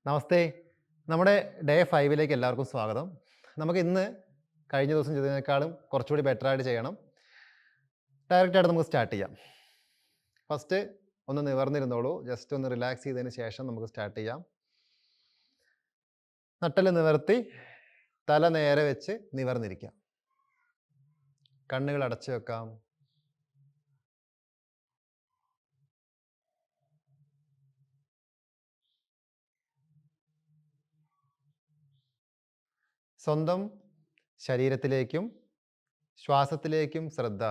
നമസ്തേ. നമ്മുടെ ഡേ 5ലേക്ക് എല്ലാവർക്കും സ്വാഗതം. നമുക്ക് ഇന്ന് കഴിഞ്ഞ ദിവസം ചെയ്തതിനേക്കാളും കുറച്ചുകൂടി ബെറ്ററായിട്ട് ചെയ്യണം. ഡയറക്റ്റായിട്ട് നമുക്ക് സ്റ്റാർട്ട് ചെയ്യാം. ഫസ്റ്റ് ഒന്ന് നിവർന്നിരുന്നോളൂ. ജസ്റ്റ് ഒന്ന് റിലാക്സ് ചെയ്തതിന് ശേഷം നമുക്ക് സ്റ്റാർട്ട് ചെയ്യാം. നട്ടെല്ല് നിവർത്തി തല നേരെ വെച്ച് നിവർന്നിരിക്കാം. കണ്ണുകൾ അടച്ചു വെക്കാം. സ്വന്തം ശരീരത്തിലേക്കും ശ്വാസത്തിലേക്കും ശ്രദ്ധ.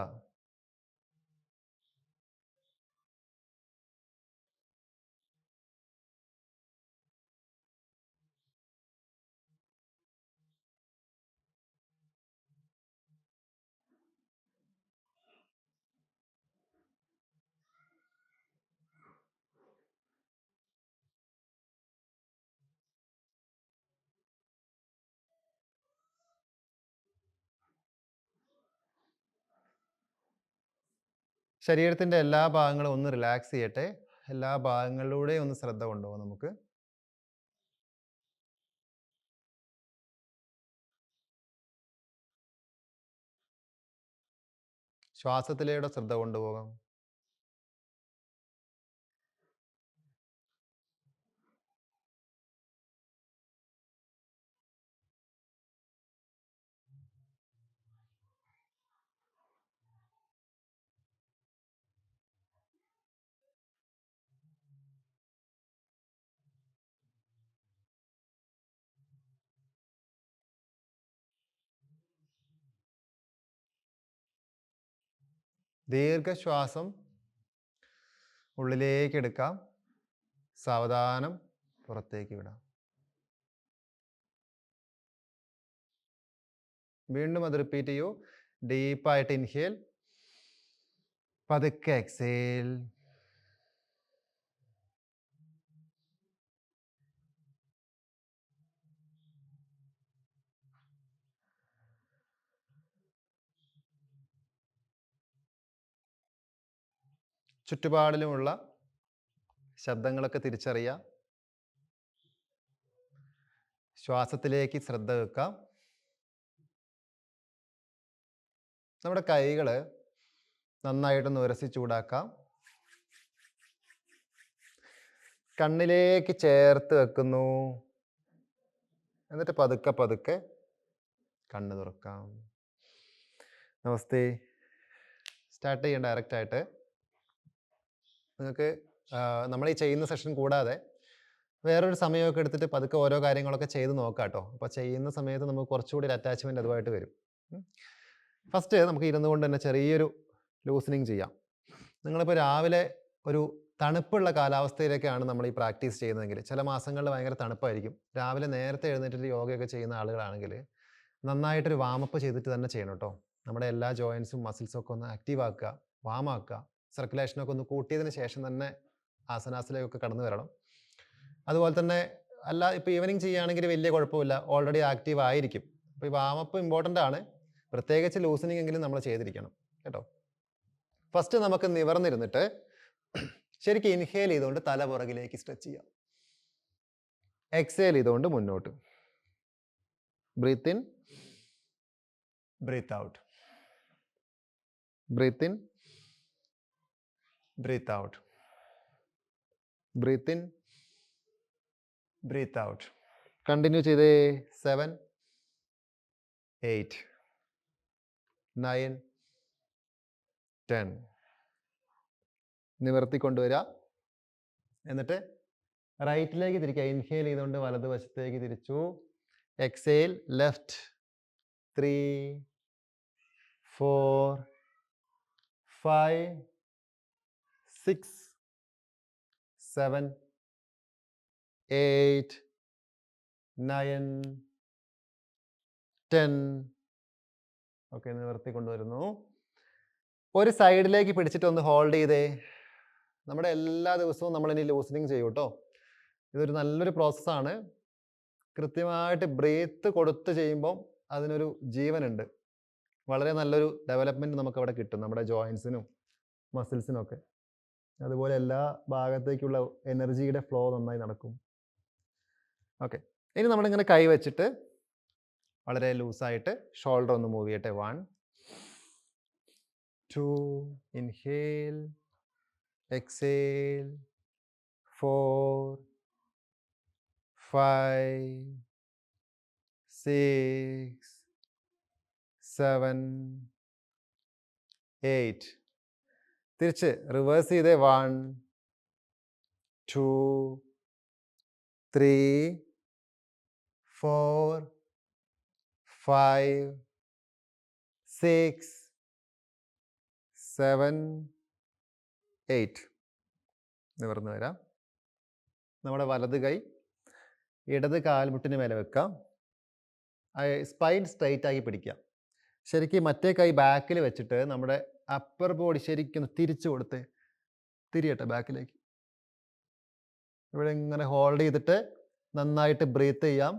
ശരീരത്തിൻ്റെ എല്ലാ ഭാഗങ്ങളും ഒന്ന് റിലാക്സ് ചെയ്യട്ടെ. എല്ലാ ഭാഗങ്ങളിലൂടെയും ഒന്ന് ശ്രദ്ധ കൊണ്ടുപോകാം നമുക്ക്. ശ്വാസത്തിലൂടെ ശ്രദ്ധ കൊണ്ടുപോകാം. ദീർഘശ്വാസം ഉള്ളിലേക്ക് എടുക്കാം. സാവധാനം പുറത്തേക്ക് വിടാം. വീണ്ടും അത് റിപ്പീറ്റ് ചെയ്യൂ. ഡീപ്പായിട്ട് ഇൻഹേൽ, പതുക്കെ എക്സേൽ. ചുറ്റുപാടിലുമുള്ള ശബ്ദങ്ങളൊക്കെ തിരിച്ചറിയാം. ശ്വാസത്തിലേക്ക് ശ്രദ്ധ വെക്കാം. നമ്മുടെ കൈകൾ നന്നായിട്ടൊന്ന് ഉരസി ചൂടാക്കാം. കണ്ണിലേക്ക് ചേർത്ത് വെക്കുന്നു. എന്നിട്ട് പതുക്കെ പതുക്കെ കണ്ണ് തുറക്കാം. നമസ്തേ. സ്റ്റാർട്ട് ചെയ്യാം ഡയറക്റ്റായിട്ട്. നിങ്ങൾക്ക് നമ്മൾ ഈ ചെയ്യുന്ന സെഷൻ കൂടാതെ വേറൊരു സമയമൊക്കെ എടുത്തിട്ട് പതുക്കെ ഓരോ കാര്യങ്ങളൊക്കെ ചെയ്ത് നോക്കാം കേട്ടോ. അപ്പോൾ ചെയ്യുന്ന സമയത്ത് നമുക്ക് കുറച്ചുകൂടി ഒരു അറ്റാച്ച്മെൻറ്റ് അതുമായിട്ട് വരും. ഫസ്റ്റ് നമുക്ക് ഇരുന്നു കൊണ്ട് തന്നെ ചെറിയൊരു ലൂസനിങ് ചെയ്യാം. നിങ്ങളിപ്പോൾ രാവിലെ ഒരു തണുപ്പുള്ള കാലാവസ്ഥയിലേക്കാണ് നമ്മൾ ഈ പ്രാക്ടീസ് ചെയ്യുന്നതെങ്കിൽ, ചില മാസങ്ങളിൽ ഭയങ്കര തണുപ്പായിരിക്കും, രാവിലെ നേരത്തെ എഴുന്നേറ്റിട്ട് യോഗയൊക്കെ ചെയ്യുന്ന ആളുകളാണെങ്കിൽ നന്നായിട്ടൊരു വാമപ്പ് ചെയ്തിട്ട് തന്നെ ചെയ്യണം കേട്ടോ. നമ്മുടെ എല്ലാ ജോയിൻസും മസിൽസും ഒക്കെ ഒന്ന് ആക്റ്റീവ് ആക്കുക, വാമാക്കുക, സർക്കുലേഷനൊക്കെ ഒന്ന് കൂട്ടിയതിന് ശേഷം തന്നെ ആസനാസിലേക്കൊക്കെ കടന്നു വരണം. അതുപോലെ തന്നെ അല്ല, ഇപ്പോൾ ഈവനിങ് ചെയ്യുകയാണെങ്കിൽ വലിയ കുഴപ്പമില്ല, ഓൾറെഡി ആക്റ്റീവ് ആയിരിക്കും. അപ്പോൾ ഈ വാമപ്പ് ഇമ്പോർട്ടൻ്റ് ആണ്. പ്രത്യേകിച്ച് ലൂസനിങ് എങ്കിലും നമ്മൾ ചെയ്തിരിക്കണം കേട്ടോ. ഫസ്റ്റ് നമുക്ക് നിവർന്നിരുന്നിട്ട് ശരിക്കും ഇൻഹേൽ ചെയ്തുകൊണ്ട് തല പുറകിലേക്ക് സ്ട്രെച്ച് ചെയ്യാം. എക്സേൽ ചെയ്തുകൊണ്ട് മുന്നോട്ട്. Breathe in, breathe out. Breathe in, breathe out. Breathe in, breathe out. Continue ചെയ്തേ. 7, 8, 9, 10. നിവർത്തിക്കൊണ്ടുവരിക. എന്നിട്ട് റൈറ്റിലേക്ക് തിരിക്കുക. ഇൻഹേൽ ചെയ്തുകൊണ്ട് വലതുവശത്തേക്ക് തിരിച്ചു. Exhale left. 3, 4, 5, 6, 7, 8, 9, 10. ഓക്കെ, നിവർത്തി കൊണ്ടുവരുന്നു. ഒരു സൈഡിലേക്ക് പിടിച്ചിട്ട് ഒന്ന് ഹോൾഡ് ചെയ്തേ. നമ്മുടെ എല്ലാ ദിവസവും നമ്മളിനി ലൂസനിങ് ചെയ്യും കേട്ടോ. ഇതൊരു നല്ലൊരു പ്രോസസ്സാണ്. കൃത്യമായിട്ട് ബ്രീത്ത് കൊടുത്ത് ചെയ്യുമ്പം അതിനൊരു ജീവനുണ്ട്. വളരെ നല്ലൊരു ഡെവലപ്മെൻറ്റ് നമുക്ക് അവിടെ കിട്ടും, നമ്മുടെ ജോയിൻസിനും മസിൽസിനും ഒക്കെ. അതുപോലെ എല്ലാ ഭാഗത്തേക്കുള്ള എനർജിയുടെ ഫ്ലോ നന്നായി നടക്കും. ഓക്കെ. ഇനി നമ്മളിങ്ങനെ കൈ വെച്ചിട്ട് വളരെ ലൂസായിട്ട് ഷോൾഡർ ഒന്ന് മൂവ് ചെയ്യട്ടെ. 1 2 ഇൻഹേൽ, എക്സേൽ, 4 5 6 7 8. തിരിച്ച് റിവേഴ്സ് ചെയ്തേ. 1 2 3 4 5 6 7 8. നിവർന്ന് വരാം. നമ്മുടെ വലത് കൈ ഇടത് കാൽമുട്ടിന് മേലെ വെക്കാം. സ്പൈൻ സ്ട്രൈറ്റ് ആക്കി പിടിക്കാം. ശരിക്കും മറ്റേ കൈ ബാക്കിൽ വെച്ചിട്ട് നമ്മുടെ അപ്പർ ബോഡി ശരിക്കും തിരിച്ചു കൊടുത്ത് തിരിയട്ടെ ബാക്കിലേക്ക്. ഇവിടെ ഇങ്ങനെ ഹോൾഡ് ചെയ്തിട്ട് നന്നായിട്ട് ബ്രീത്ത് ചെയ്യാം.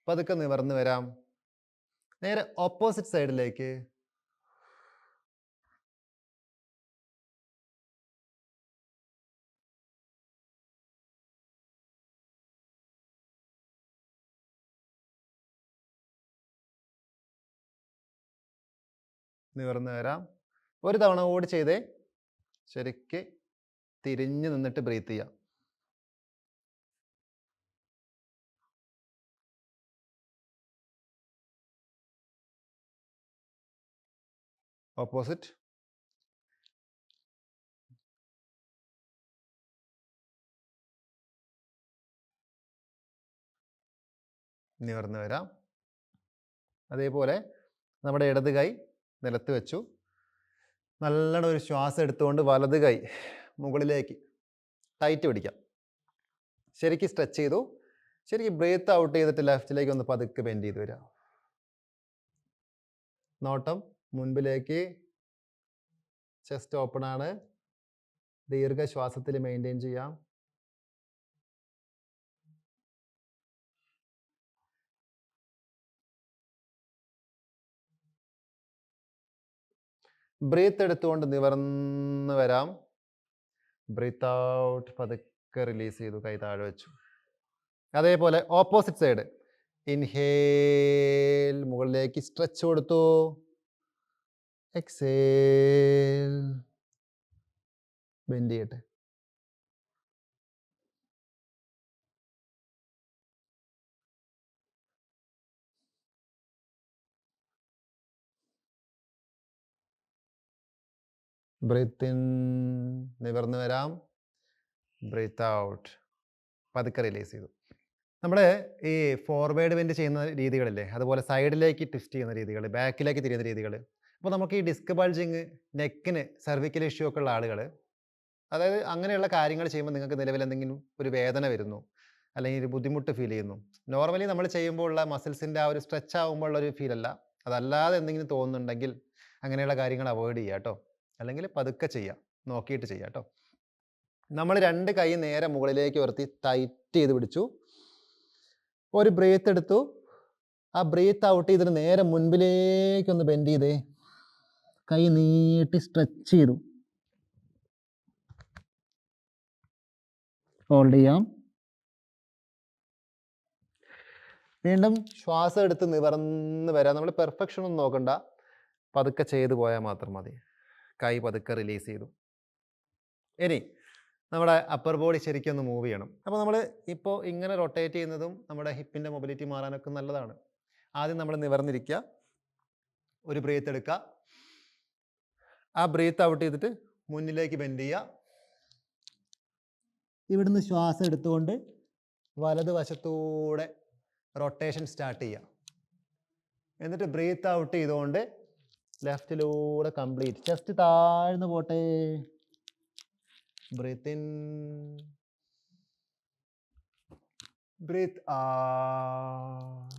പതുക്കെ നിവർന്ന് വരാം. നേരെ ഓപ്പോസിറ്റ് സൈഡിലേക്ക്. നിവർന്ന് വരാം. ഒരു തവണ കൂടി ചെയ്തേ. ശരിക്ക് തിരിഞ്ഞു നിന്നിട്ട് ബ്രീത്ത് ചെയ്യാം. ഓപ്പോസിറ്റ്. നിവർന്ന് വരാം. അതേപോലെ നമ്മുടെ ഇടത് കൈ നിലത്ത് വെച്ചു. നല്ലോണം ഒരു ശ്വാസം എടുത്തുകൊണ്ട് വലത് കൈ മുകളിലേക്ക് ടൈറ്റ് പിടിക്കാം. ശരിക്കും സ്ട്രെച്ച് ചെയ്തു. ശരിക്കും ബ്രീത്ത് ഔട്ട് ചെയ്തിട്ട് ലെഫ്റ്റിലേക്ക് ഒന്ന് പതുക്കെ ബെൻഡ് ചെയ്ത് വരിക. നോട്ടം മുൻപിലേക്ക്. ചെസ്റ്റ് ഓപ്പൺ ആണ്. ദീർഘശ്വാസത്തിൽ മെയിൻറ്റെയിൻ ചെയ്യാം. ബ്രീത്ത് എടുത്തുകൊണ്ട് നിവർന്ന് വരാം. ബ്രീത്ത് ഔട്ട് പതുക്കെ റിലീസ് ചെയ്തു. കൈ താഴെ വെച്ചു. അതേപോലെ ഓപ്പോസിറ്റ് സൈഡ്. ഇൻഹേൽ, മുകളിലേക്ക് സ്ട്രെച്ച് കൊടുത്തു. എക്സേൽ, ബെൻഡ് ചെയ്യട്ടെ. ബ്രീത്ത് ഇൻ, നിവർന്ന് വരാം. ബ്രീത്ത് ഔട്ട് പതുക്കെ റിലീസ് ചെയ്തു. നമ്മുടെ ഈ ഫോർവേഡ് ബെൻഡ് ചെയ്യുന്ന രീതികളില്ലേ, അതുപോലെ സൈഡിലേക്ക് ട്വിസ്റ്റ് ചെയ്യുന്ന രീതികൾ, ബാക്കിലേക്ക് തിരിയുന്ന രീതികൾ. അപ്പോൾ നമുക്ക് ഈ ഡിസ്ക് ബൾജിങ്, നെക്കിന് സർവിക്കൽ ഇഷ്യൂ ഒക്കെ ഉള്ള ആളുകൾ, അതായത് അങ്ങനെയുള്ള കാര്യങ്ങൾ ചെയ്യുമ്പോൾ നിങ്ങൾക്ക് നിലവിൽ എന്തെങ്കിലും ഒരു വേദന വരുന്നു, അല്ലെങ്കിൽ ഒരു ബുദ്ധിമുട്ട് ഫീൽ ചെയ്യുന്നു, നോർമലി നമ്മൾ ചെയ്യുമ്പോൾ ഉള്ള മസിൽസിൻ്റെ ആ ഒരു സ്ട്രെച്ച് ആകുമ്പോൾ ഉള്ള ഒരു ഫീൽ അല്ല, അതല്ലാതെ എന്തെങ്കിലും തോന്നുന്നുണ്ടെങ്കിൽ അങ്ങനെയുള്ള കാര്യങ്ങൾ അവോയ്ഡ് ചെയ്യുക കേട്ടോ. അല്ലെങ്കിൽ പതുക്കെ ചെയ്യാം, നോക്കിയിട്ട് ചെയ്യാം കേട്ടോ. നമ്മൾ രണ്ട് കൈ നേരെ മുകളിലേക്ക് ഉയർത്തി ടൈറ്റ് ചെയ്ത് പിടിച്ചു. ഒരു ബ്രീത്ത് എടുത്തു. ആ ബ്രീത്ത് ഔട്ട് ചെയ്തിട്ട് നേരെ മുൻപിലേക്കൊന്ന് ബെൻഡ് ചെയ്തേ. കൈ നീട്ടി സ്ട്രെച്ച് ചെയ്തു. ഹോൾഡ് ചെയ്യാം. വീണ്ടും ശ്വാസം എടുത്ത് നിവർന്ന് വരാം. നമ്മൾ പെർഫെക്ഷൻ ഒന്നും നോക്കണ്ട, പതുക്കെ ചെയ്തു പോയാൽ മാത്രം മതി. കൈ പതുക്കെ റിലീസ് ചെയ്തു. ഇനി നമ്മുടെ അപ്പർ ബോഡി ശരിക്കും ഒന്ന് മൂവ് ചെയ്യണം. അപ്പോൾ നമ്മൾ ഇപ്പോൾ ഇങ്ങനെ റൊട്ടേറ്റ് ചെയ്യുന്നതും നമ്മുടെ ഹിപ്പിൻ്റെ മൊബിലിറ്റി മാറാനൊക്കെ നല്ലതാണ്. ആദ്യം നമ്മൾ നിവർന്നിരിക്കുക. ഒരു ബ്രീത്ത് എടുക്കുക. ആ ബ്രീത്ത് ഔട്ട് ചെയ്തിട്ട് മുന്നിലേക്ക് ബെൻഡ് ചെയ്യുക. ഇവിടുന്ന് ശ്വാസം എടുത്തുകൊണ്ട് വലതുവശത്തൂടെ റൊട്ടേഷൻ സ്റ്റാർട്ട് ചെയ്യുക. എന്നിട്ട് ബ്രീത്ത് ഔട്ട് ചെയ്തുകൊണ്ട് ലെഫ്റ്റിലൂടെ കംപ്ലീറ്റ്. ചെസ്റ്റ് താഴ്ന്നു പോട്ടെ. Breathe in, breathe out,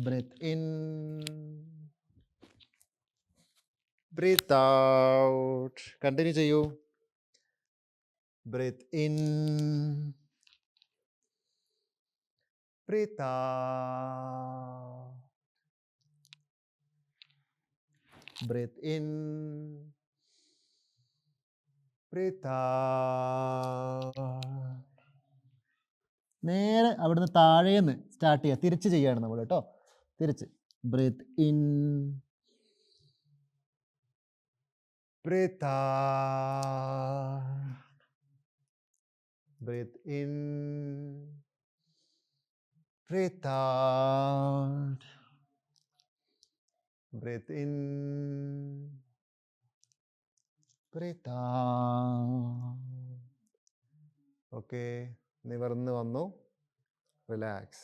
breathe in, breathe out. Continue ചെയ്യൂ. Breathe in, breathe out. Breathe in, breathe out. നേരെ അവിടുന്ന് താഴേന്ന് സ്റ്റാർട്ട് ചെയ്യുക, തിരിച്ച് ചെയ്യാണ് നമ്മൾ കേട്ടോ. തിരിച്ച് breathe in, breathe out, breathe in, breathe out, breathe in, breathe out. Okay, നിവർന്ന് വന്നു, റിലാക്സ്.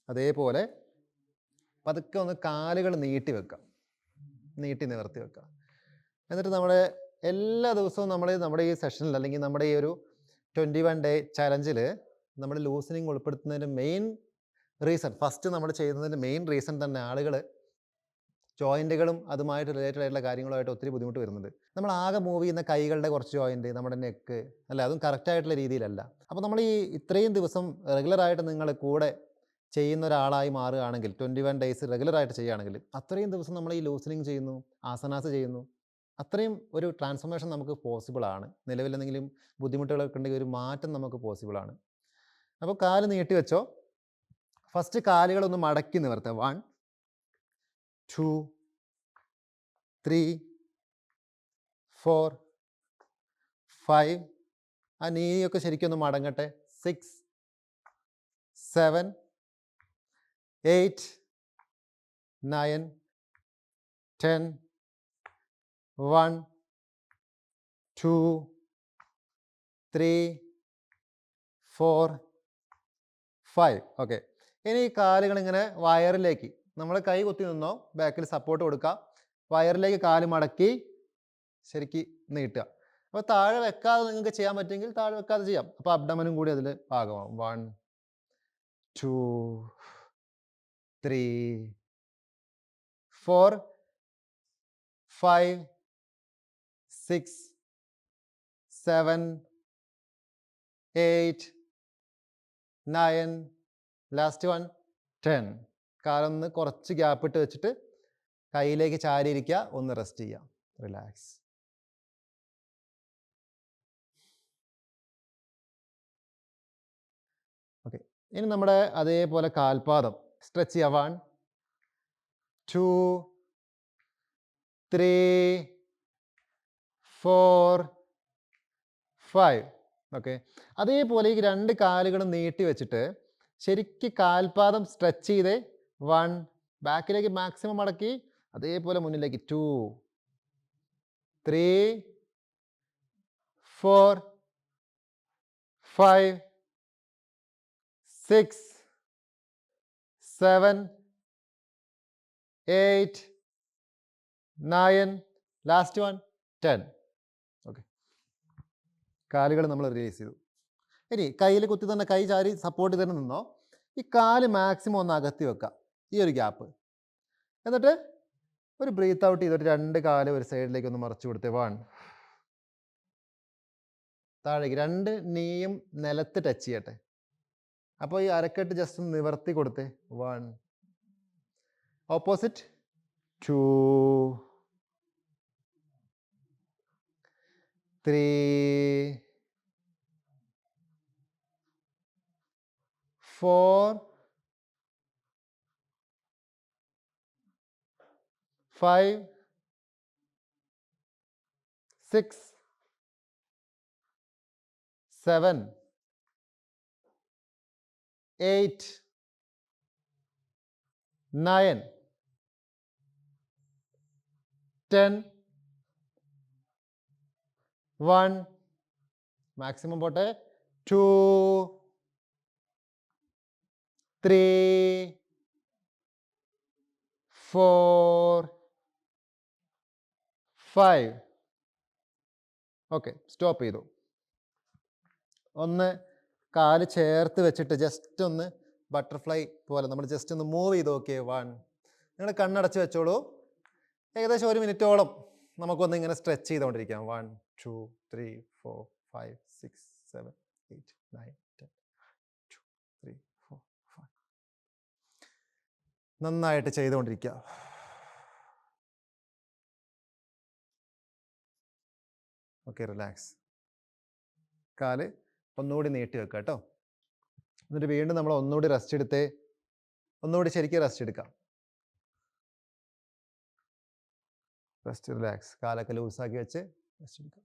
അതേപോലെ പതുക്കെ ഒന്ന് കാലുകൾ നീട്ടി വെക്കാം, നീട്ടി നിവർത്തി വെക്കാം. എന്നിട്ട് നമ്മുടെ എല്ലാ ദിവസവും നമ്മുടെ ഈ സെഷനിൽ അല്ലെങ്കിൽ നമ്മുടെ ഈ ഒരു 21 ഡേ ചലഞ്ചിൽ നമ്മൾ ലൂസനിങ് ഉൾപ്പെടുത്തുന്നതിൻ്റെ മെയിൻ റീസൺ, ഫസ്റ്റ് നമ്മൾ ചെയ്യുന്നതിൻ്റെ മെയിൻ റീസൺ തന്നെ ആളുകൾ ജോയിൻറ്റുകളും അതുമായിട്ട് റിലേറ്റഡ് ആയിട്ടുള്ള കാര്യങ്ങളുമായിട്ട് ഒത്തിരി ബുദ്ധിമുട്ട് വരുന്നുണ്ട്. നമ്മൾ ആകെ മൂവ് ചെയ്യുന്ന കൈകളുടെ കുറച്ച് ജോയിൻറ്റ്, നമ്മുടെ നെക്ക് അല്ല, അതും കറക്റ്റായിട്ടുള്ള രീതിയിലല്ല. അപ്പോൾ നമ്മൾ ഈ ഇത്രയും ദിവസം റെഗുലറായിട്ട് നിങ്ങൾ കൂടെ ചെയ്യുന്ന ഒരാളായി മാറുകയാണെങ്കിൽ, 21 ഡേയ്സ് റെഗുലറായിട്ട് ചെയ്യുകയാണെങ്കിൽ, അത്രയും ദിവസം നമ്മൾ ഈ ലൂസനിങ് ചെയ്യുന്നു, ആസനാസ് ചെയ്യുന്നു, അത്രയും ഒരു ട്രാൻസ്ഫോർമേഷൻ നമുക്ക് പോസിബിളാണ്. നിലവിൽ എന്തെങ്കിലും ബുദ്ധിമുട്ടുകളൊക്കെ ഉണ്ടെങ്കിൽ ഒരു മാറ്റം നമുക്ക് പോസിബിളാണ്. അപ്പോൾ കാല് നീട്ടി വെച്ചോ. ഫസ്റ്റ് കാലുകളൊന്ന് മടക്കി നിവർത്തുക. 1 2 3 4 5. ആ നീയൊക്കെ ശരിക്കും ഒന്ന് മടങ്ങട്ടെ. 6 7 8 9 10 1 2 3 4 5. ഓക്കെ, ഇനി ഈ കാലുകൾ ഇങ്ങനെ വയറിലേക്ക്, നമ്മൾ കൈ കുത്തി നിന്നോ, ബാക്കിൽ സപ്പോർട്ട് കൊടുക്കുക, വയറിലേക്ക് കാല് മടക്കി ശരിക്ക് നീട്ടുക. അപ്പോൾ താഴെ വെക്കാതെ നിങ്ങൾക്ക് ചെയ്യാൻ പറ്റുമെങ്കിൽ താഴെ വെക്കാതെ ചെയ്യാം. അപ്പോൾ അബ്ഡമനും കൂടി അതിൽ ഭാഗമാവും. 1 2 3 4 5 6 7 8 9 ലാസ്റ്റ് 1 10. കാലൊന്ന് കുറച്ച് ഗ്യാപ്പ് ഇട്ട് വെച്ചിട്ട് കയ്യിലേക്ക് ചാരിയിരിക്കുക, ഒന്ന് റെസ്റ്റ് ചെയ്യുക, റിലാക്സ്. ഓക്കെ, ഇനി നമ്മുടെ അതേപോലെ കാൽപാദം സ്ട്രെച്ച് ചെയ്യുക. 1 2 3 4 5. ഓക്കെ, അതേപോലെ ഈ 2 കാലുകളും നീട്ടി വെച്ചിട്ട് ശരിക്ക് കാൽപാദം സ്ട്രെച്ച് ചെയ്തേ. 1 ബാക്കിലേക്ക് മാക്സിമം മടക്കി, അതേപോലെ മുന്നിലേക്ക് 2 3 4 5 6 7 8 9 ലാസ്റ്റ് 1 10. ഓക്കെ, കാലുകൾ നമ്മൾ റിലീസ് ചെയ്തു. ഇനി കയ്യിൽ കുത്തി തന്നെ കൈ ചാരി സപ്പോർട്ട് ചെയ്ത് തന്നെ നിന്നോ. ഈ കാല് മാക്സിമം ഒന്ന് അകത്തി വെക്കാം, ഈ ഒരു ഗ്യാപ്പ്. എന്നിട്ട് ഒരു ബ്രീത്ത് ഔട്ട് ചെയ്തിട്ട് 2 കാല് ഒരു സൈഡിലേക്ക് ഒന്ന് മറച്ചു കൊടുത്തേ. 1 താഴേക്ക്, 2 നീയും നിലത്ത് ടച്ച് ചെയ്യട്ടെ. അപ്പോൾ ഈ അരക്കെട്ട് ജസ്റ്റ് ഒന്ന് നിവർത്തി കൊടുത്തേ. 1 ഓപ്പോസിറ്റ് 2 3 4 5 6 7 8 9 10 1 മാക്സിമം പോട്ടെ. 2 3 4 5. ഓക്കെ, സ്റ്റോപ്പ് ചെയ്തു. ഒന്ന് കാല് ചേർത്ത് വെച്ചിട്ട് ജസ്റ്റ് ഒന്ന് ബട്ടർഫ്ലൈ പോലെ നമ്മൾ ജസ്റ്റ് ഒന്ന് മൂവ് ചെയ്ത് നോക്കിയേ. 1 നിങ്ങൾ കണ്ണടച്ച് വെച്ചോളൂ. ഏകദേശം 1 മിനിറ്റോളം നമുക്കൊന്ന് ഇങ്ങനെ സ്ട്രെച്ച് ചെയ്തുകൊണ്ടിരിക്കാം. 1 2 3 4 5 6 7 8 9 10 2 3 4 5. നന്നായിട്ട് ചെയ്തുകൊണ്ടിരിക്കുക. Okay, relax. കാല് ഒന്നുകൂടി നീട്ടി വെക്കുക കേട്ടോ. എന്നിട്ട് വീണ്ടും നമ്മൾ ഒന്നുകൂടി റെസ്റ്റ് എടുത്തേ. ഒന്നുകൂടി ശരിക്കും റെസ്റ്റ് എടുക്കാം. Rest, relax. കാലൊക്കെ ലൂസാക്കി വെച്ച് റെസ്റ്റ് എടുക്കാം.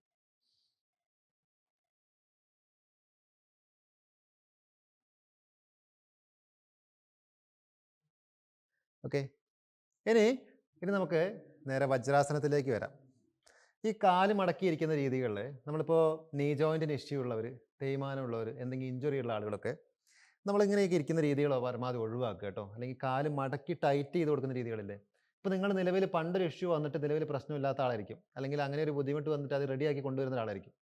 ഓക്കെ, ഇനി നമുക്ക് നേരെ വജ്രാസനത്തിലേക്ക് വരാം. ഈ കാല് മടക്കിയിരിക്കുന്ന രീതികളിൽ നമ്മളിപ്പോൾ നീ ജോയിൻറ്റിന് ഇഷ്യൂ ഉള്ളവർ, തേയ്മാനമുള്ളവർ, എന്തെങ്കിലും ഇഞ്ചുറി ഉള്ള ആളുകളൊക്കെ നമ്മളിങ്ങനെയൊക്കെ ഇരിക്കുന്ന രീതികളോ പരമാവധി ഒഴിവാക്കുക കേട്ടോ. അല്ലെങ്കിൽ കാല് മടക്കി ടൈറ്റ് ചെയ്ത് കൊടുക്കുന്ന രീതികളില്ലേ. ഇപ്പോൾ നിങ്ങൾ നിലവിൽ പണ്ടൊരു ഇഷ്യൂ വന്നിട്ട് നിലവിൽ പ്രശ്നമില്ലാത്ത ആളായിരിക്കും, അല്ലെങ്കിൽ അങ്ങനെ ഒരു ബുദ്ധിമുട്ട് വന്നിട്ട് അത് റെഡിയാക്കി കൊണ്ടുവരുന്ന ആളായിരിക്കും.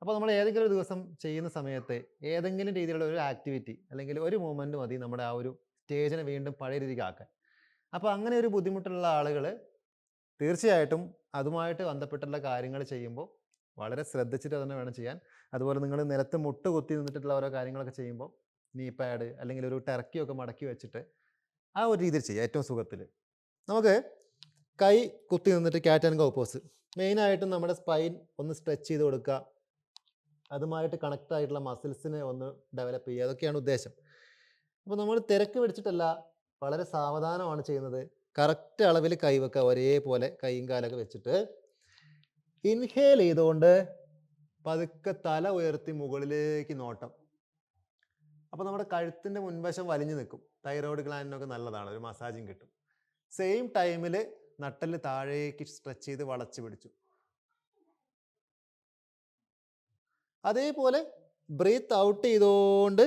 അപ്പോൾ നമ്മൾ ഏതെങ്കിലും ഒരു ദിവസം ചെയ്യുന്ന സമയത്ത് ഏതെങ്കിലും രീതിയിലുള്ള ഒരു ആക്ടിവിറ്റി അല്ലെങ്കിൽ ഒരു മൂവ്മെൻറ്റ് മതി നമ്മുടെ ആ ഒരു സ്റ്റേജിനെ വീണ്ടും പഴയ രീതിക്ക് ആക്കാൻ. അപ്പോൾ അങ്ങനെ ഒരു ബുദ്ധിമുട്ടുള്ള ആളുകൾ തീർച്ചയായിട്ടും അതുമായിട്ട് ബന്ധപ്പെട്ടുള്ള കാര്യങ്ങൾ ചെയ്യുമ്പോൾ വളരെ ശ്രദ്ധിച്ചിട്ട് തന്നെ വേണം ചെയ്യാൻ. അതുപോലെ നിങ്ങൾ നിലത്ത് മുട്ട് കുത്തി നിന്നിട്ടുള്ള ഓരോ കാര്യങ്ങളൊക്കെ ചെയ്യുമ്പോൾ നീ പാഡ് അല്ലെങ്കിൽ ഒരു ടർക്കിയൊക്കെ മടക്കി വെച്ചിട്ട് ആ ഒരു രീതിയിൽ ചെയ്യുക ഏറ്റവും സുഖത്തിൽ. നമുക്ക് കൈ കുത്തി നിന്നിട്ട് ക്യാറ്റ് ആൻഡ് കൗ പോസ്. മെയിനായിട്ടും നമ്മുടെ സ്പൈൻ ഒന്ന് സ്ട്രെച്ച് ചെയ്ത് കൊടുക്കുക, അതുമായിട്ട് കണക്റ്റ് ആയിട്ടുള്ള മസിൽസിനെ ഒന്ന് ഡെവലപ്പ് ചെയ്യുക, അതൊക്കെയാണ് ഉദ്ദേശം. അപ്പോൾ നമ്മൾ തിരക്ക് പിടിച്ചിട്ടല്ല, വളരെ സാവധാനമാണ് ചെയ്യുന്നത്. കറക്റ്റ് അളവിൽ കൈ വെക്കുക, ഒരേപോലെ കൈയും കാലൊക്കെ വെച്ചിട്ട് ഇൻഹേൽ ചെയ്തുകൊണ്ട് പതുക്കെ തല ഉയർത്തി മുകളിലേക്ക് നോട്ടം. അപ്പോൾ നമ്മുടെ കഴുത്തിൻ്റെ മുൻവശം വലിഞ്ഞു നിൽക്കും. തൈറോയ്ഡ് ഗ്ലാൻഡിനൊക്കെ നല്ലതാണ്, ഒരു മസാജിങ് കിട്ടും. സെയിം ടൈമിൽ നട്ടല് താഴേക്ക് സ്ട്രെച്ച് ചെയ്ത് വളച്ച് പിടിച്ചു. അതേപോലെ ബ്രീത്ത് ഔട്ട് ചെയ്തുകൊണ്ട്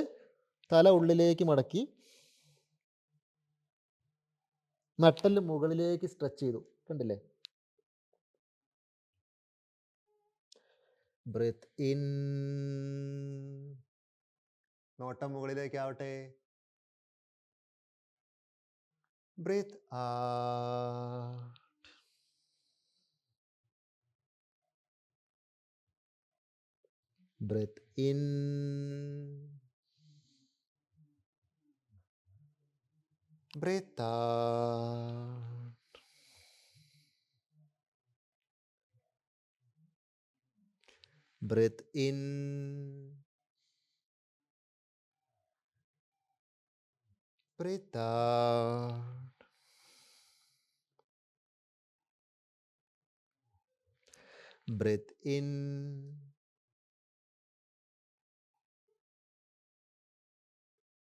തല ഉള്ളിലേക്ക് മടക്കി നട്ടല് മുകളിലേക്ക് സ്ട്രെച്ച് ചെയ്തു. കണ്ടില്ലേ? ബ്രീത്ത് ഇൻ, നോട്ടം മുകളിലേക്ക് ആവട്ടെ. Breathe out. Breathe in. Breathe out. Breathe in. Breathe out. Breathe in.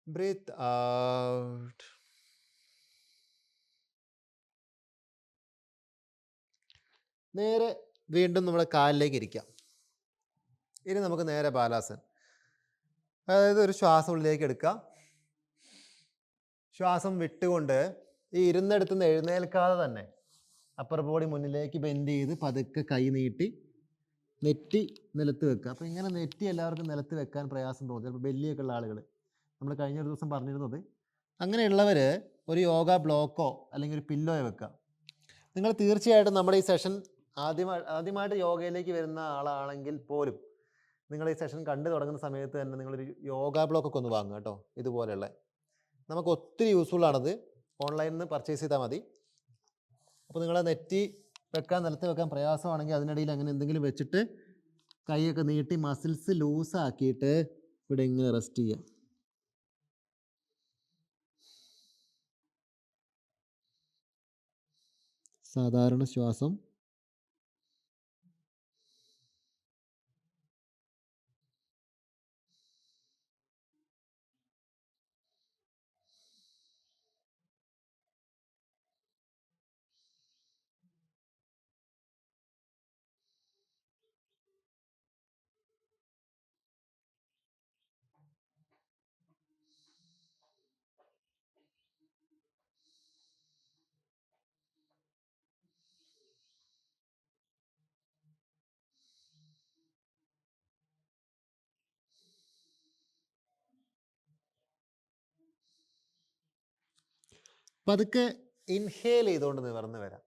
Breathe out. നേരെ വീണ്ടും നമ്മുടെ കാലിലേക്ക് ഇരിക്കാം. ഇനി നമുക്ക് നേരെ ബാലാസൻ, അതായത് ഒരു ശ്വാസം ഉള്ളിലേക്ക് എടുക്കുക, ശ്വാസം വിട്ടുകൊണ്ട് ഈ ഇരുന്നിടത്ത് നിന്ന് എഴുന്നേൽക്കാതെ തന്നെ അപ്പർ ബോഡി മുന്നിലേക്ക് ബെൻഡ് ചെയ്ത് പതുക്കെ കൈ നീട്ടി നെറ്റി നിലത്ത് വെക്കുക. അപ്പോൾ ഇങ്ങനെ നെറ്റി എല്ലാവർക്കും നിലത്ത് വെക്കാൻ പ്രയാസം തോന്നും, ചിലപ്പോൾ ബെല്ലിയൊക്കെ ഉള്ള ആളുകൾ. നമ്മൾ കഴിഞ്ഞ ഒരു ദിവസം പറഞ്ഞിരുന്നത് അങ്ങനെയുള്ളവർ ഒരു യോഗ ബ്ലോക്കോ അല്ലെങ്കിൽ ഒരു പില്ലോയോ വെക്കുക. നിങ്ങൾ തീർച്ചയായിട്ടും നമ്മുടെ ഈ സെഷൻ ആദ്യമായിട്ട് യോഗയിലേക്ക് വരുന്ന ആളാണെങ്കിൽ പോലും നിങ്ങൾ ഈ സെഷൻ കണ്ടു തുടങ്ങുന്ന സമയത്ത് തന്നെ നിങ്ങളൊരു യോഗ ബ്ലോക്കൊക്കെ ഒന്ന് വാങ്ങുക കേട്ടോ. ഇതുപോലെയുള്ള നമുക്ക് ഒത്തിരി യൂസ്ഫുൾ ആണത്. ഓൺലൈനിൽ നിന്ന് പർച്ചേസ് ചെയ്താൽ മതി. അപ്പോൾ നിങ്ങളെ നെറ്റി വെക്കാൻ, നിലത്ത് വെക്കാൻ പ്രയാസമാണെങ്കിൽ അതിനിടയിൽ അങ്ങനെ എന്തെങ്കിലും വെച്ചിട്ട് കൈയൊക്കെ നീട്ടി മസിൽസ് ലൂസാക്കിയിട്ട് ഇവിടെ ഇങ്ങനെ റെസ്റ്റ് ചെയ്യുക. സാധാരണ ശ്വാസം. പതുക്കെ ഇൻഹേൽ ചെയ്തുകൊണ്ട് നിവർന്ന് വരാം.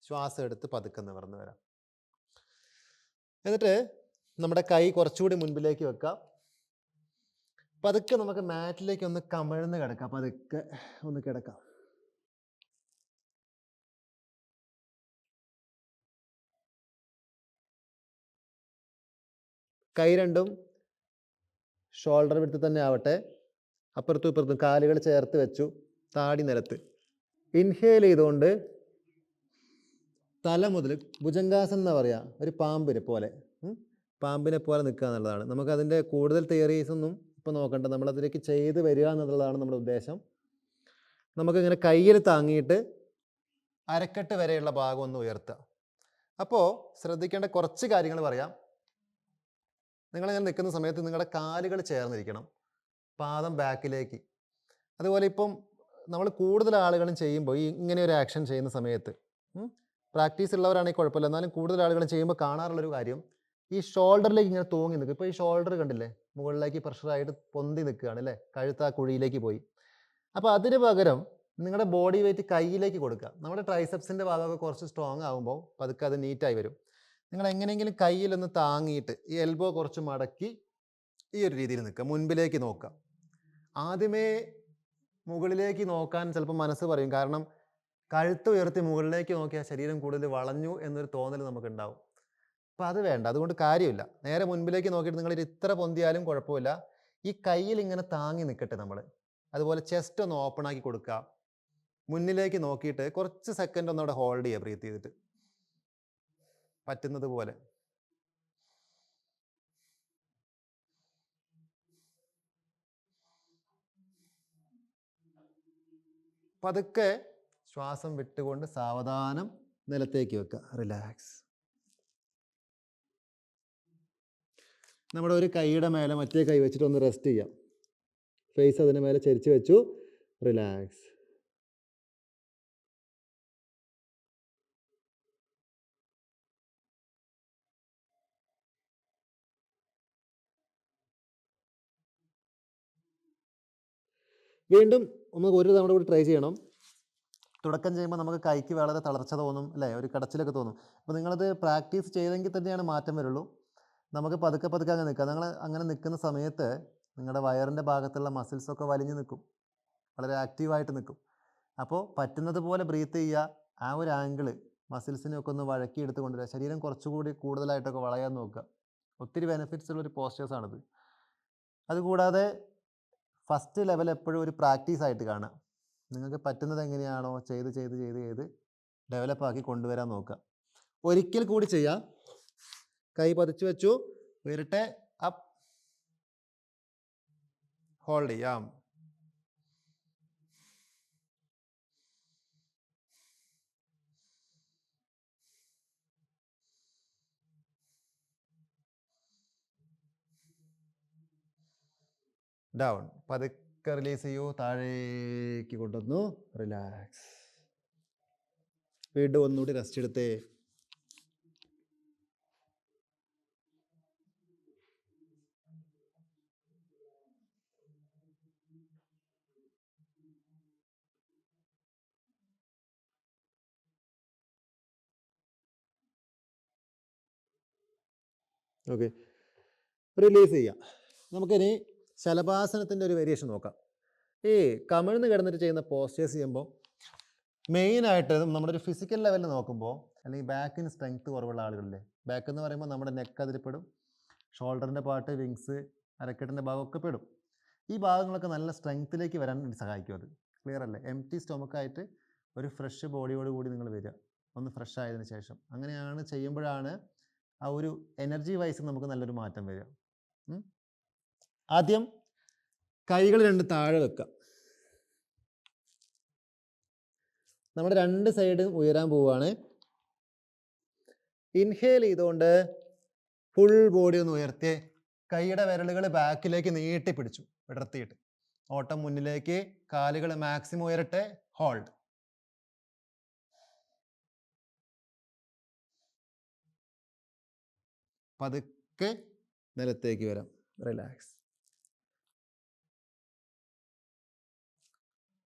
ശ്വാസം എടുത്ത് പതുക്കെ നിവർന്ന് വരാം. എന്നിട്ട് നമ്മുടെ കൈ കുറച്ചുകൂടി മുൻപിലേക്ക് വെക്കാം. പതുക്കെ നമുക്ക് മാറ്റിലേക്ക് ഒന്ന് കമിഴ്ന്ന് കിടക്കാം. പതുക്കെ ഒന്ന് കിടക്കാം. കൈ രണ്ടും ഷോൾഡർ വിട്ട് തന്നെ ആവട്ടെ. അപ്പുറത്തും ഇപ്പുറത്തും കാലുകൾ ചേർത്ത് വെച്ചു, താടി നിലത്ത്. ഇൻഹേൽ ചെയ്തുകൊണ്ട് തല മുതൽ ഭുജംഗാസനം എന്നാ പറയുക, ഒരു പാമ്പിനെ പോലെ, പാമ്പിനെ പോലെ നിൽക്കുക എന്നുള്ളതാണ്. നമുക്കതിൻ്റെ കൂടുതൽ തിയറീസൊന്നും ഇപ്പോൾ നോക്കണ്ട, നമ്മളതിലേക്ക് ചെയ്ത് വരിക എന്നുള്ളതാണ് നമ്മുടെ ഉദ്ദേശം. നമുക്കിങ്ങനെ കയ്യിൽ താങ്ങിയിട്ട് അരക്കെട്ട് വരെയുള്ള ഭാഗം ഒന്ന് ഉയർത്തുക. അപ്പോൾ ശ്രദ്ധിക്കേണ്ട കുറച്ച് കാര്യങ്ങൾ പറയാം. നിങ്ങളിങ്ങനെ നിൽക്കുന്ന സമയത്ത് നിങ്ങളുടെ കാലുകൾ ചേർന്നിരിക്കണം, പാദം ബാക്കിലേക്ക്. അതുപോലെ ഇപ്പം നമ്മൾ കൂടുതൽ ആളുകളും ചെയ്യുമ്പോൾ ഇങ്ങനെ ഒരു ആക്ഷൻ ചെയ്യുന്ന സമയത്ത്, പ്രാക്ടീസ് ഉള്ളവരാണെങ്കിൽ കുഴപ്പമില്ല, എന്നാലും കൂടുതൽ ആളുകളും ചെയ്യുമ്പോൾ കാണാറുള്ളൊരു കാര്യം, ഈ ഷോൾഡറിലേക്ക് ഇങ്ങനെ തൂങ്ങി നിൽക്കും. ഇപ്പോൾ ഈ ഷോൾഡർ കണ്ടില്ലേ, മുകളിലേക്ക് പ്രഷറായിട്ട് പൊന്തി നിൽക്കുകയാണ് അല്ലേ, കഴുത്ത് ആ കുഴിയിലേക്ക് പോയി. അപ്പോൾ അതിന് പകരം നിങ്ങളുടെ ബോഡി വെയിറ്റ് കയ്യിലേക്ക് കൊടുക്കുക. നമ്മുടെ ട്രൈസെപ്സിൻ്റെ ഭാഗമൊക്കെ കുറച്ച് സ്ട്രോങ് ആകുമ്പോൾ പതുക്കെ അത് നീറ്റായി വരും. നിങ്ങൾ എങ്ങനെയെങ്കിലും കയ്യിലൊന്ന് താങ്ങിയിട്ട് ഈ എൽബോ കുറച്ച് മടക്കി ഈ ഒരു രീതിയിൽ നിൽക്കുക, മുൻപിലേക്ക് നോക്കുക. ആദ്യമേ മുകളിലേക്ക് നോക്കാൻ ചിലപ്പോൾ മനസ്സ് പറയും, കാരണം കഴുത്ത് ഉയർത്തി മുകളിലേക്ക് നോക്കിയാൽ ശരീരം കൂടുതൽ വളഞ്ഞു എന്നൊരു തോന്നൽ നമുക്കുണ്ടാവും. അപ്പോൾ അത് വേണ്ട, അതുകൊണ്ട് കാര്യമില്ല. നേരെ മുൻപിലേക്ക് നോക്കിയിട്ട് നിങ്ങൾ ഇത്ര പൊന്തിയാലും കുഴപ്പമില്ല, ഈ കയ്യിൽ ഇങ്ങനെ താങ്ങി നിൽക്കട്ടെ നമ്മൾ. അതുപോലെ ചെസ്റ്റ് ഒന്ന് ഓപ്പൺ ആക്കി കൊടുക്കുക, മുന്നിലേക്ക് നോക്കിയിട്ട് കുറച്ച് സെക്കൻഡ് ഒന്നവിടെ ഹോൾഡ് ചെയ്യുക, ബ്രീത്ത് ചെയ്തിട്ട് പറ്റുന്നത് പോലെ. പതുക്കെ ശ്വാസം വിട്ടുകൊണ്ട് സാവധാനം നിലത്തേക്ക് വെക്കുക, റിലാക്സ്. നമ്മുടെ ഒരു കൈയുടെ മേലെ മറ്റേ കൈ വെച്ചിട്ട് ഒന്ന് റെസ്റ്റ് ചെയ്യാം, ഫേസ് അതിന് മേലെ ചരിച്ച് വെച്ചു, റിലാക്സ്. വീണ്ടും നമുക്ക് ഒരു തവണ കൂടി ട്രൈ ചെയ്യണം. തുടക്കം ചെയ്യുമ്പോൾ നമുക്ക് കൈക്ക് വളരെ തളർച്ച തോന്നും അല്ലേ, ഒരു കടച്ചിലൊക്കെ തോന്നും. അപ്പോൾ നിങ്ങളത് പ്രാക്ടീസ് ചെയ്തെങ്കിൽ തന്നെയാണ് മാറ്റം വരുള്ളൂ. നമുക്ക് പതുക്കെ പതുക്കെ അങ്ങനെ നിൽക്കുക. നിങ്ങൾ അങ്ങനെ നിൽക്കുന്ന സമയത്ത് നിങ്ങളുടെ വയറിൻ്റെ ഭാഗത്തുള്ള മസിൽസൊക്കെ വലിഞ്ഞു നിൽക്കും, വളരെ ആക്റ്റീവായിട്ട് നിൽക്കും. അപ്പോൾ പറ്റുന്നത് പോലെ ബ്രീത്ത് ചെയ്യുക, ആ ഒരു ആംഗിള് മസിൽസിനെയൊക്കെ ഒന്ന് വഴക്കി എടുത്ത് കൊണ്ടുവരിക, ശരീരം കുറച്ചുകൂടി കൂടുതലായിട്ടൊക്കെ വളയാൻ നോക്കുക. ഒത്തിരി ബെനിഫിറ്റ്സ് ഉള്ളൊരു പോസ്റ്റേഴ്സാണിത്. അതുകൂടാതെ ഫസ്റ്റ് ലെവൽ എപ്പോഴും ഒരു പ്രാക്ടീസ് ആയിട്ട് കാണുക. നിങ്ങൾക്ക് പറ്റുന്നത് എങ്ങനെയാണോ ചെയ്ത് ചെയ്ത് ചെയ്ത് ചെയ്ത് ഡെവലപ്പാക്കി കൊണ്ടുവരാൻ നോക്കുക. ഒരിക്കൽ കൂടി ചെയ്യാം. കൈ പതിച്ചു വെച്ചു, ഉയരട്ടെ, അപ്പ്, ഹോൾഡ് ചെയ്യാം. ഡൗൺ, പതുക്കെ റിലീസ് ചെയ്യൂ, താഴേക്ക് കൊണ്ടുവന്നു, റിലാക്സ്. വീണ്ടും ഒന്നുകൂടി റെസ്റ്റ് എടുത്തേ. ഓക്കെ, റിലീസ് ചെയ്യാം. നമുക്കിനി ശലഭാസനത്തിൻ്റെ ഒരു വേരിയേഷൻ നോക്കാം. ഈ കമിഴ്ന്ന് കിടന്നിട്ട് ചെയ്യുന്ന പോസ്റ്റേഴ്സ് ചെയ്യുമ്പോൾ മെയിനായിട്ട് നമ്മുടെ ഒരു ഫിസിക്കൽ ലെവലിൽ നോക്കുമ്പോൾ, അല്ലെങ്കിൽ ബാക്കിന് സ്ട്രെങ്ത് കുറവുള്ള ആളുകളില്ലേ, ബാക്ക് എന്ന് പറയുമ്പോൾ നമ്മുടെ നെക്ക് അതിൽപ്പെടും, ഷോൾഡറിൻ്റെ പാർട്ട്, വിങ്സ്, അരക്കെട്ടിൻ്റെ ഭാഗമൊക്കെ പെടും. ഈ ഭാഗങ്ങളൊക്കെ നല്ല സ്ട്രെങ്ത്തിലേക്ക് വരാൻ വേണ്ടി സഹായിക്കും. അത് ക്ലിയർ അല്ലേ? എംപ്റ്റി സ്റ്റൊമക്കായിട്ട് ഒരു ഫ്രഷ് ബോഡിയോട് കൂടി നിങ്ങൾ വരിക, ഒന്ന് ഫ്രഷ് ആയതിനു ശേഷം. അങ്ങനെയാണ് ചെയ്യുമ്പോഴാണ് ആ ഒരു എനർജി വൈസ് നമുക്ക് നല്ലൊരു മാറ്റം വരിക. ആദ്യം കൈകൾ രണ്ട് താഴെ വെക്കുക. നമ്മുടെ രണ്ട് സൈഡും ഉയരാൻ പോവുകയാണ്. ഇൻഹേൽ ചെയ്തുകൊണ്ട് ഫുൾ ബോഡി ഒന്ന് ഉയർത്തി, കൈയുടെ വിരലുകൾ ബാക്കിലേക്ക് നീട്ടി പിടിച്ചു, വിടർത്തിയിട്ട് ഓട്ടം മുന്നിലേക്ക്, കാലുകൾ മാക്സിമം ഉയരട്ടെ, ഹോൾഡ്. പതുക്കെ നിലത്തേക്ക് വരാം, റിലാക്സ്.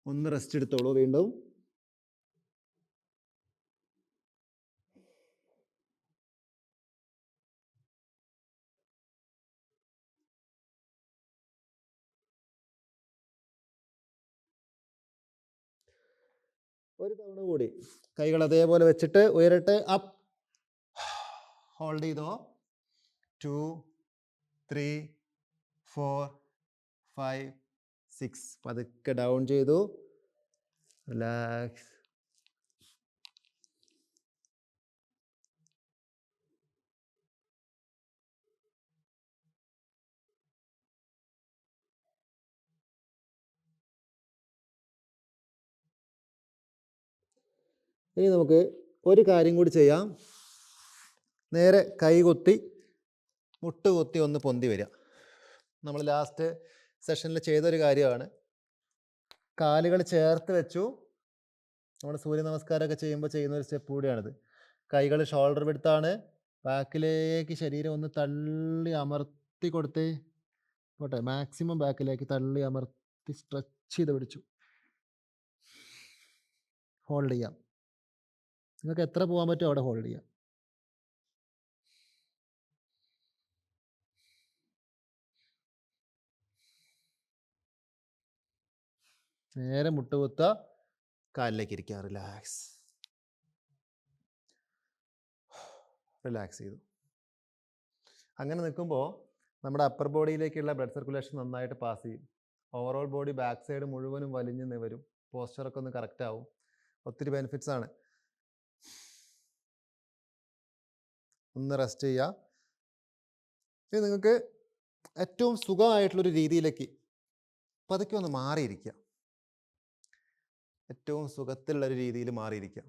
ഒന്ന് റെസ്റ്റ് എടുത്തോളൂ. വീണ്ടും ഒരു തവണ കൂടി കൈകൾ അതേപോലെ വെച്ചിട്ട് ഉയരട്ടെ, അപ്പ്, ഹോൾഡ് ചെയ്തോ, 2, 3 4 5 6. പതുക്കെ ഡൗൺ ചെയ്തു. റിലാക്സ്. ഇനി നമുക്ക് ഒരു കാര്യം കൂടി ചെയ്യാം. നേരെ കൈ കുത്തി മുട്ട് കുത്തി ഒന്ന് പൊന്തി വരിക. നമ്മൾ ലാസ്റ്റ് സെഷനിൽ ചെയ്തൊരു കാര്യമാണ്. കാലുകൾ ചേർത്ത് വെച്ചു. നമ്മൾ സൂര്യ നമസ്കാരമൊക്കെ ചെയ്യുമ്പോൾ ചെയ്യുന്ന ഒരു സ്റ്റെപ്പ് കൂടിയാണിത്. കൈകൾ ഷോൾഡർ വിടുത്താണ്. ബാക്കിലേക്ക് ശരീരം ഒന്ന് തള്ളി അമർത്തി കൊടുത്തേ. പോട്ടെ, മാക്സിമം ബാക്കിലേക്ക് തള്ളി അമർത്തി സ്ട്രെച്ച് ചെയ്ത് പിടിച്ചു. ഹോൾഡ് ചെയ്യാം. നിങ്ങൾക്ക് എത്ര പോകാൻ പറ്റുമോ അവിടെ ഹോൾഡ് ചെയ്യാം. നേരെ മുട്ടുകുത്ത, കാലിലേക്ക് ഇരിക്കുക. റിലാക്സ്. റിലാക്സ് ചെയ്തു. അങ്ങനെ നിൽക്കുമ്പോൾ നമ്മുടെ അപ്പർ ബോഡിയിലേക്കുള്ള ബ്ലഡ് സർക്കുലേഷൻ നന്നായിട്ട് പാസ് ചെയ്യും. ഓവറോൾ ബോഡി ബാക്ക് സൈഡ് മുഴുവനും വലിഞ്ഞ് നിവരും. പോസ്ചറൊക്കെ ഒന്ന് കറക്റ്റ് ആവും. ഒത്തിരി ബെനിഫിറ്റ്സ് ആണ്. ഒന്ന് റെസ്റ്റ് ചെയ്യുക. ഇനി നിങ്ങൾക്ക് ഏറ്റവും സുഖമായിട്ടുള്ളൊരു രീതിയിലേക്ക് പതുക്കെ ഒന്ന് മാറിയിരിക്കുക. ഏറ്റവും സുഖത്തിലുള്ളൊരു രീതിയിൽ മാറിയിരിക്കുക.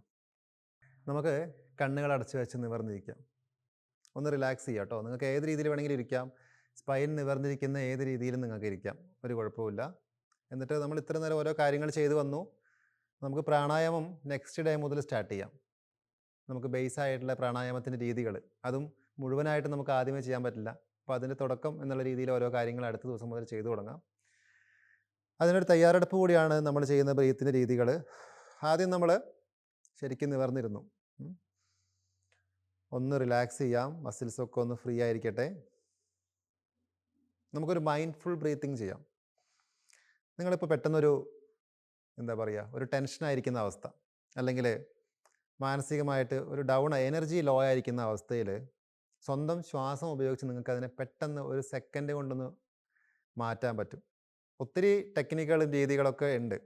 നമുക്ക് കണ്ണുകൾ അടച്ചു വെച്ച് നിവർന്നിരിക്കാം. ഒന്ന് റിലാക്സ് ചെയ്യുക കേട്ടോ. നിങ്ങൾക്ക് ഏത് രീതിയിൽ വേണമെങ്കിലും ഇരിക്കാം. സ്പൈൻ നിവർന്നിരിക്കുന്ന ഏത് രീതിയിലും നിങ്ങൾക്ക് ഇരിക്കാം, ഒരു കുഴപ്പമില്ല. എന്നിട്ട് നമ്മൾ ഇത്ര നേരം ഓരോ കാര്യങ്ങൾ ചെയ്തു വന്നു. നമുക്ക് പ്രാണായാമം നെക്സ്റ്റ് ഡേ മുതൽ സ്റ്റാർട്ട് ചെയ്യാം. നമുക്ക് ബേസ് ആയിട്ടുള്ള പ്രാണായാമത്തിൻ്റെ രീതികൾ, അതും മുഴുവനായിട്ട് നമുക്ക് ആദ്യമേ ചെയ്യാൻ പറ്റില്ല. അപ്പോൾ അതിൻ്റെ തുടക്കം എന്നുള്ള രീതിയിൽ ഓരോ കാര്യങ്ങൾ അടുത്ത ദിവസം മുതൽ ചെയ്തു തുടങ്ങാം. അതിനൊരു തയ്യാറെടുപ്പ് കൂടിയാണ് നമ്മൾ ചെയ്യുന്ന ബ്രീത്തിൻ്റെ രീതികൾ. ആദ്യം നമ്മൾ ശരിക്കും നിവർന്നിരുന്നു. ഒന്ന് റിലാക്സ് ചെയ്യാം. മസിൽസൊക്കെ ഒന്ന് ഫ്രീ ആയിരിക്കട്ടെ. നമുക്കൊരു മൈൻഡ്ഫുൾ ബ്രീത്തിങ് ചെയ്യാം. നിങ്ങളിപ്പോൾ പെട്ടെന്നൊരു എന്താ പറയുക, ഒരു ടെൻഷനായിരിക്കുന്ന അവസ്ഥ, അല്ലെങ്കിൽ മാനസികമായിട്ട് ഒരു ഡൗൺ, എനർജി ലോ ആയിരിക്കുന്ന അവസ്ഥയിൽ സ്വന്തം ശ്വാസം ഉപയോഗിച്ച് നിങ്ങൾക്ക് അതിനെ പെട്ടെന്ന് ഒരു സെക്കൻഡ് കൊണ്ടൊന്ന് മാറ്റാൻ പറ്റും. ഒത്തിരി ടെക്നിക്കുകളും രീതികളൊക്കെ ഉണ്ട്,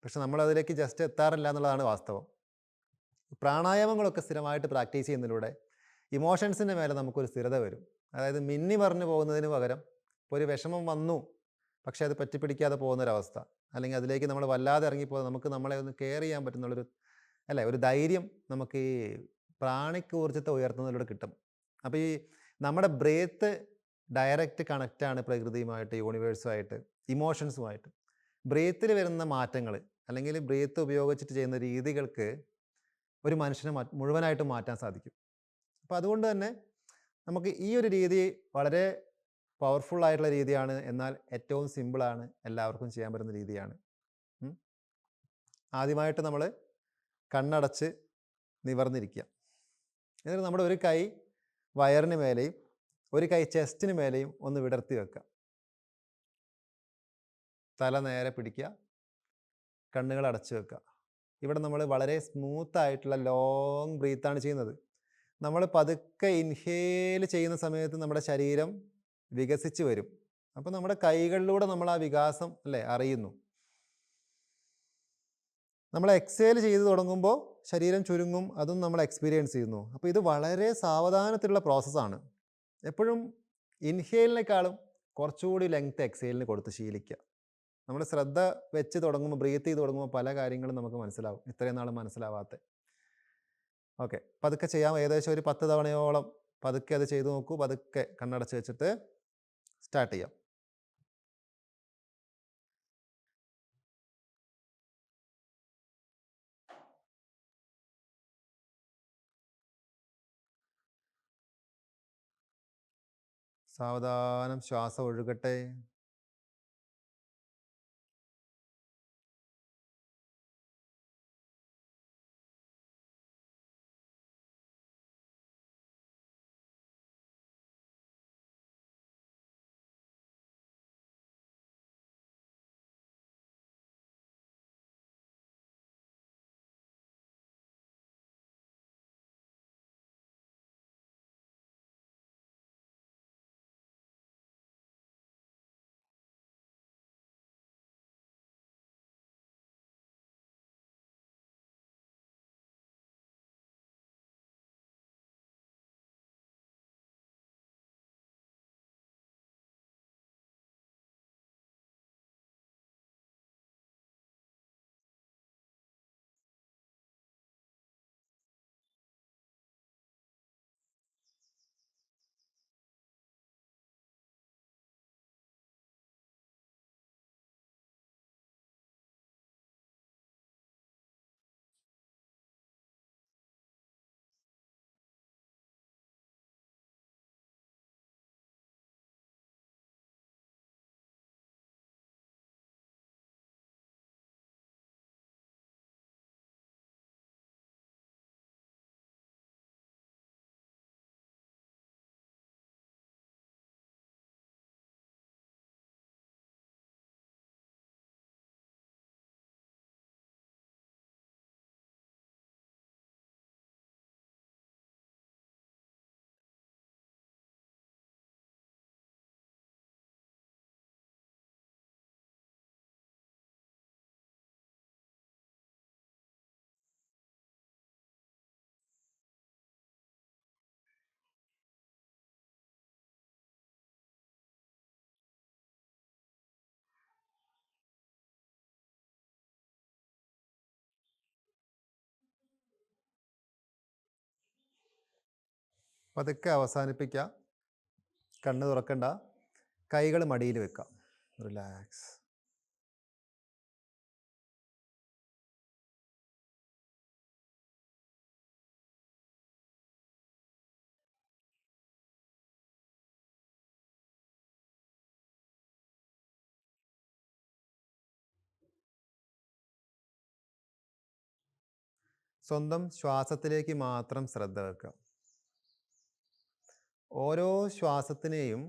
പക്ഷെ നമ്മളതിലേക്ക് ജസ്റ്റ് എത്താറില്ല എന്നുള്ളതാണ് വാസ്തവം. പ്രാണായാമങ്ങളൊക്കെ സ്ഥിരമായിട്ട് പ്രാക്ടീസ് ചെയ്യുന്നതിലൂടെ ഇമോഷൻസിൻ്റെ മേലെ നമുക്കൊരു സ്ഥിരത വരും. അതായത് മിന്നി പറഞ്ഞു പോകുന്നതിന് പകരം ഇപ്പോൾ ഒരു വിഷമം വന്നു, പക്ഷേ അത് പറ്റിപ്പിടിക്കാതെ പോകുന്നൊരവസ്ഥ, അല്ലെങ്കിൽ അതിലേക്ക് നമ്മൾ വല്ലാതെ ഇറങ്ങിപ്പോകുന്നത്, നമുക്ക് നമ്മളെ ഒന്ന് കെയർ ചെയ്യാൻ പറ്റുന്നുള്ളൊരു അല്ലേ ഒരു ധൈര്യം നമുക്ക് ഈ പ്രാണിക് ഊർജ്ജത്തെ ഉയർത്തുന്നതിലൂടെ കിട്ടും. അപ്പോൾ ഈ നമ്മുടെ ബ്രീത്ത് ഡയറക്റ്റ് കണക്റ്റാണ് പ്രകൃതിയുമായിട്ട്, യൂണിവേഴ്സുമായിട്ട്, ഇമോഷൻസുമായിട്ട്. ബ്രീത്തിൽ വരുന്ന മാറ്റങ്ങൾ അല്ലെങ്കിൽ ബ്രീത്ത് ഉപയോഗിച്ചിട്ട് ചെയ്യുന്ന രീതികൾക്ക് ഒരു മനുഷ്യനെ മുഴുവനായിട്ട് മാറ്റാൻ സാധിക്കും. അപ്പോൾ അതുകൊണ്ട് തന്നെ നമുക്ക് ഈ ഒരു രീതി വളരെ പവർഫുൾ ആയിട്ടുള്ള രീതിയാണ്. എന്നാൽ ഏറ്റവും സിമ്പിളാണ്, എല്ലാവർക്കും ചെയ്യാൻ പറ്റുന്ന രീതിയാണ്. ആദ്യമായിട്ട് നമ്മൾ കണ്ണടച്ച് നിവർന്നിരിക്കുക. എന്നിട്ട് നമ്മുടെ ഒരു കൈ വയറിന് മേലെയും ഒരു കൈ ചെസ്റ്റിന് മേലെയും ഒന്ന് വിടർത്തി വെക്കുക. തല നേരെ പിടിക്കുക. കണ്ണുകൾ അടച്ചു വെക്കുക. ഇവിടെ നമ്മൾ വളരെ സ്മൂത്തായിട്ടുള്ള ലോങ് ബ്രീത്താണ് ചെയ്യുന്നത്. നമ്മൾ പതുക്കെ ഇൻഹേൽ ചെയ്യുന്ന സമയത്ത് നമ്മുടെ ശരീരം വികസിച്ച് വരും. അപ്പോൾ നമ്മുടെ കൈകളിലൂടെ നമ്മൾ ആ വികാസം അറിയുന്നു. നമ്മൾ എക്സേൽ ചെയ്ത് തുടങ്ങുമ്പോൾ ശരീരം ചുരുങ്ങും, അതും നമ്മൾ എക്സ്പീരിയൻസ് ചെയ്യുന്നു. അപ്പോൾ ഇത് വളരെ സാവധാനത്തിലുള്ള പ്രോസസ്സാണ്. എപ്പോഴും ഇൻഹേലിനേക്കാളും കുറച്ചുകൂടി ലെങ്ത് എക്സേലിന് കൊടുത്ത് ശീലിക്കുക. നമ്മൾ ശ്രദ്ധ വെച്ച് തുടങ്ങുമ്പോൾ, ബ്രീത്ത് ചെയ്ത് തുടങ്ങുമ്പോൾ പല കാര്യങ്ങളും നമുക്ക് മനസ്സിലാവും, ഇത്രയും നാൾ മനസ്സിലാവാത്ത. ഓക്കെ, പതുക്കെ ചെയ്യാം. ഏകദേശം ഒരു 10 തവണയോളം പതുക്കെ അത് ചെയ്തു നോക്കൂ. പതുക്കെ കണ്ണടച്ച് വെച്ചിട്ട് സ്റ്റാർട്ട് ചെയ്യാം. സാവധാനം ശ്വാസം ഒഴുകട്ടെ. പതുക്കെ അവസാനിപ്പിക്കുക. കണ്ണ് തുറക്കണ്ട. കൈകൾ മടിയിൽ വെക്കാം. റിലാക്സ്. സ്വന്തം ശ്വാസത്തിലേക്ക് മാത്രം ശ്രദ്ധ വെക്കുക. ഓരോ ശ്വാസത്തിനെയും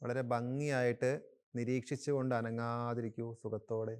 വളരെ ഭംഗിയായിട്ട് നിരീക്ഷിച്ചുകൊണ്ട് അനങ്ങാതിരിക്കൂ സുഖത്തോടെ.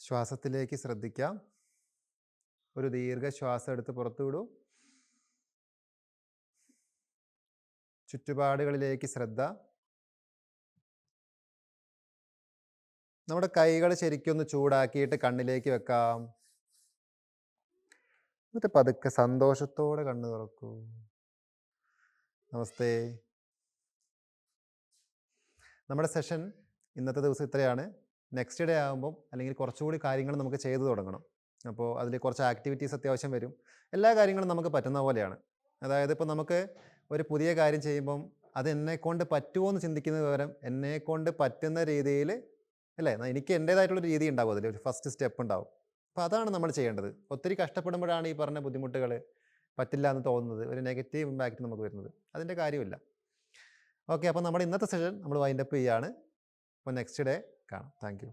ശ്വാസത്തിലേക്ക് ശ്രദ്ധിക്കാം. ഒരു ദീർഘശ്വാസം എടുത്ത് പുറത്തു വിടൂ. ചുറ്റുപാടുകളിലേക്ക് ശ്രദ്ധ. നമ്മുടെ കൈകൾ ശരിക്കൊന്ന് ചൂടാക്കിയിട്ട് കണ്ണിലേക്ക് വെക്കാം. എന്നിട്ട് പതുക്കെ സന്തോഷത്തോടെ കണ്ണ് തുറക്കൂ. നമസ്തേ. നമ്മുടെ സെഷൻ ഇന്നത്തെ ദിവസം ഇത്രയാണ്. നെക്സ്റ്റ് ഡേ ആകുമ്പം അല്ലെങ്കിൽ കുറച്ചുകൂടി കാര്യങ്ങൾ നമുക്ക് ചെയ്തു തുടങ്ങണം. അപ്പോൾ അതിൽ കുറച്ച് ആക്ടിവിറ്റീസ് അത്യാവശ്യം വരും. എല്ലാ കാര്യങ്ങളും നമുക്ക് പറ്റുന്ന പോലെയാണ്. അതായത് ഇപ്പോൾ നമുക്ക് ഒരു പുതിയ കാര്യം ചെയ്യുമ്പം അത് എന്നെക്കൊണ്ട് പറ്റുമോ എന്ന് ചിന്തിക്കുന്നത് പകരം എന്നെക്കൊണ്ട് പറ്റുന്ന രീതിയിൽ, അല്ലേ, എനിക്ക് എൻ്റേതായിട്ടുള്ളൊരു രീതി ഉണ്ടാവും, അതിൽ ഒരു ഫസ്റ്റ് സ്റ്റെപ്പ് ഉണ്ടാവും. അപ്പോൾ അതാണ് നമ്മൾ ചെയ്യേണ്ടത്. ഒത്തിരി കഷ്ടപ്പെടുമ്പോഴാണ് ഈ പറഞ്ഞ ബുദ്ധിമുട്ടുകൾ, പറ്റില്ല എന്ന് തോന്നുന്നത്, ഒരു നെഗറ്റീവ് ഇമ്പാക്റ്റ് നമുക്ക് വരുന്നത്. അതിൻ്റെ കാര്യമില്ല. ഓക്കെ, അപ്പോൾ നമ്മുടെ ഇന്നത്തെ സെഷൻ നമ്മൾ വൈൻഡപ്പ് ചെയ്യുകയാണ്. അപ്പോൾ നെക്സ്റ്റ് ഡേ കാണാം. Thank you.